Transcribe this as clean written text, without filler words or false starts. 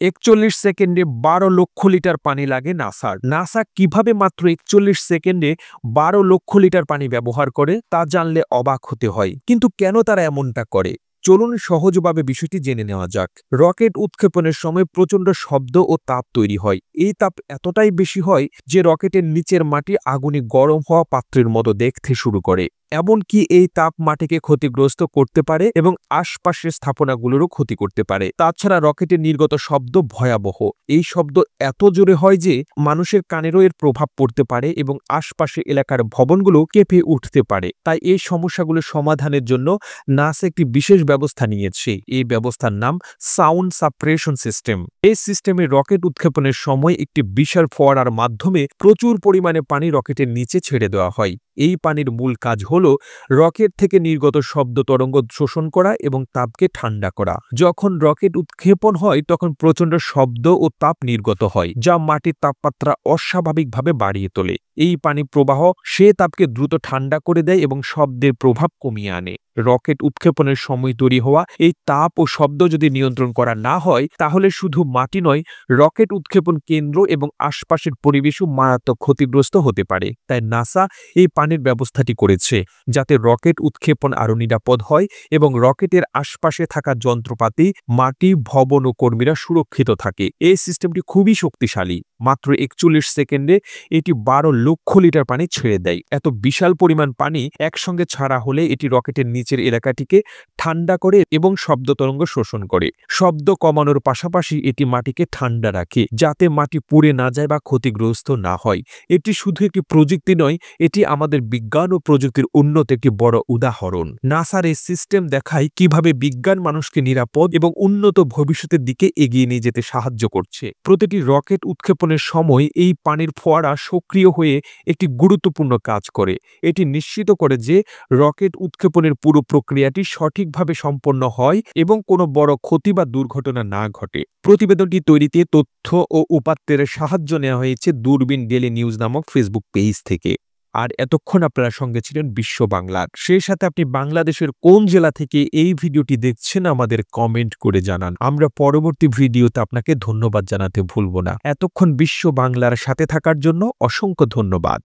৪১ সেকেন্ডে ১২ লক্ষ লিটার পানি লাগে নাসার। নাসা কিভাবে মাত্র ৪১ সেকেন্ডে ১২ লক্ষ লিটার পানি ব্যবহার করে তা জানলে অবাক হতে হয়। কিন্তু কেন তারা এমনটা করে? চলুন সহজভাবে বিষয়টি জেনে নেওয়া যাক। রকেট উৎক্ষেপণের সময় প্রচণ্ড শব্দ ও তাপ তৈরি হয়। এই তাপ এতটাই বেশি হয় যে রকেটের নিচের মাটি আগুনে গরম হওয়া পাত্রের মতো দেখতে শুরু করে। এমনকি এই তাপ মাটিকে ক্ষতিগ্রস্ত করতে পারে এবং আশপাশের স্থাপনাগুলোরও ক্ষতি করতে পারে। তাছাড়া রকেটের নির্গত শব্দ ভয়াবহ। এই শব্দ এত জোরে হয় যে মানুষের কানেরও এর প্রভাব পড়তে পারে এবং আশপাশের এলাকার ভবনগুলো কেঁপে উঠতে পারে। তাই এই সমস্যাগুলো সমাধানের জন্য নাসা একটি বিশেষ ব্যবস্থা নিয়েছে। এই ব্যবস্থার নাম সাউন্ড সাপ্রেশন সিস্টেম। এই সিস্টেমে রকেট উৎক্ষেপণের সময় একটি বিশাল ফোয়ারার মাধ্যমে প্রচুর পরিমাণে পানি রকেটের নিচে ছেড়ে দেওয়া হয়। এই পানির মূল কাজ হল রকেট থেকে নির্গত শব্দ তরঙ্গ শোষণ করা এবং তাপকে ঠান্ডা করা। যখন রকেট উৎক্ষেপণ হয় তখন প্রচণ্ড শব্দ ও তাপ নির্গত হয়, যা মাটির তাপমাত্রা অস্বাভাবিকভাবে বাড়িয়ে তোলে। এই পানি প্রবাহ সে তাপকে দ্রুত ঠান্ডা করে দেয় এবং শব্দের প্রভাব কমিয়ে আনে। রকেট উৎক্ষেপণের সময় তৈরি হওয়া এই তাপ ও শব্দ যদি নিয়ন্ত্রণ করা না হয়, তাহলে শুধু মাটি নয়, রকেট উৎক্ষেপণ কেন্দ্র এবং আশপাশের পরিবেশও মারাত্মক ক্ষতিগ্রস্ত হতে পারে। তাই নাসা এই পানির ব্যবস্থাটি করেছে, যাতে রকেট উৎক্ষেপণ আরও নিরাপদ হয় এবং রকেটের আশপাশে থাকা যন্ত্রপাতি, মাটি, ভবন ও কর্মীরা সুরক্ষিত থাকে। এই সিস্টেমটি খুবই শক্তিশালী। মাত্র ৪১ সেকেন্ডে এটি ১২ লক্ষ লিটার পানি ছেড়ে দেয়। এত বিশাল পরিমাণ পানি একসঙ্গে ছাড়া হলে এটি রকেটের নিচের এলাকাটিকে ঠান্ডা করে এবং শব্দ তরঙ্গ শোষণ করে। শব্দ কমানোর পাশাপাশি এটি মাটিকে ঠান্ডা রাখে, যাতে মাটি পুড়ে না যায় বা ক্ষতিগ্রস্ত না হয়। এটি শুধু একটি প্রযুক্তি নয়, এটি আমাদের বিজ্ঞান ও প্রযুক্তির উন্নত একটি বড় উদাহরণ। নাসার এই সিস্টেম দেখায় কিভাবে বিজ্ঞান মানুষকে নিরাপদ এবং উন্নত ভবিষ্যতের দিকে এগিয়ে নিয়ে যেতে সাহায্য করছে। প্রতিটি রকেট উৎক্ষেপণের সময় এই পানির ফোয়ারা সক্রিয় হয়ে একটি গুরুত্বপূর্ণ কাজ করে। এটি নিশ্চিত করে যে রকেট উৎক্ষেপণের পুরো প্রক্রিয়াটি সঠিকভাবে সম্পন্ন হয় এবং কোনো বড় ক্ষতি বা দুর্ঘটনা না ঘটে। প্রতিবেদনটি তৈরিতে তথ্য ও উপাত্তের সাহায্য নেওয়া হয়েছে দূরবীন ডেইলি নিউজ নামক ফেসবুক পেজ থেকে। আর এতক্ষণ আপনারা সঙ্গে ছিলেন বিশ্ব বাংলার। সেই সাথে আপনি বাংলাদেশের কোন জেলা থেকে এই ভিডিওটি দেখছেন আমাদের কমেন্ট করে জানান। আমরা পরবর্তী ভিডিওতে আপনাকে ধন্যবাদ জানাতে ভুলব না। এতক্ষণ বিশ্ব বাংলার সাথে থাকার জন্য অসংখ্য ধন্যবাদ।